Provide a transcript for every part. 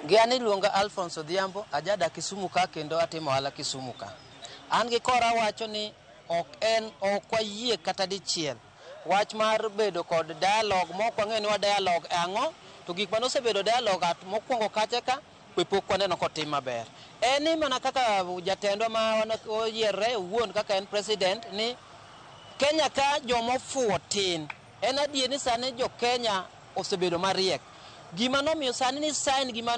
Giani luonga Alfonce Odhiambo, ajada Kisumu ka kendo atimo ohala Kisumu ka. An gi kora wacho ni ok wayie kata dichiel wach mar bedo kod dialogue mok wang'e ni wa dialogue ang'o, to gik mane osebedo dialogue mokwongo kacha ka pok waneno kotim maber. En ni mana kaka jatendwa ma oyierre owuon kaka en president ni Kenya ka jomofuwo tin. En adier ni sani jo Kenya osebedo mariek. Gima nomiyo sani ni sign gima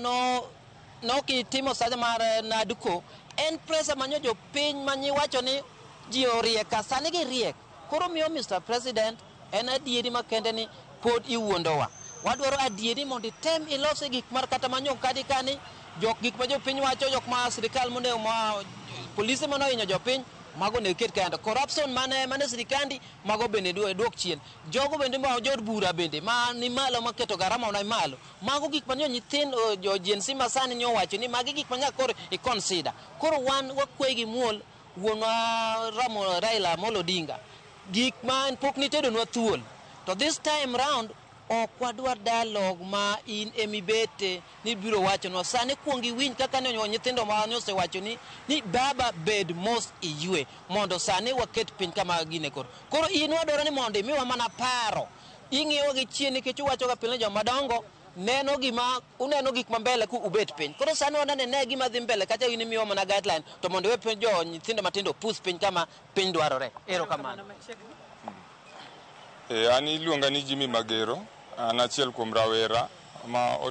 nokitimo sani mar naduko en presa manyo jopiny manyiwacho ni ji orieka sani gi riek. Koro miyo Mr. President en adieri makende ni pod iwuondowa. Wadwaro adieri mondo item ilose gik mar kata manyo kadi kani gik ma jopiny wacho jok ma sirikal polise mano hinyo jopiny mago ne ket kendo corruption mane sirikandi mago bende duok chien. Jogo bende ma jod bura bende ma ni malo maketo garama na malo mago gik manyo nyithindo jinsi masani nyo wacho ni magi gik manya koro i-consider. Koro wan wakwe gi muol wuonwa Raila Amolo Odinga gik ma pok nitedonwa thuol. To this time round ok wadwar dialogue ma in emibete ni biro wacho no sani kuongi winy kaka ne nyithindo ma osewacho ni baba bed mos iywe mondo sani waket piny kama gine koro in wadwaro ni mondo miwa mana paro ing'iyo gi chien nikech uwacho ga pile joma dongo uneno gik ma mbele ku ubet piny. Koro sani wanane ne gima dhi mbele kacha in miwa mana guideline to mondo we piny jo nyithindo matindo pus piny kama piny dwarore. Erokamano. Ani iluonga ni Jimmy Magero, an achiel kuom rawera ma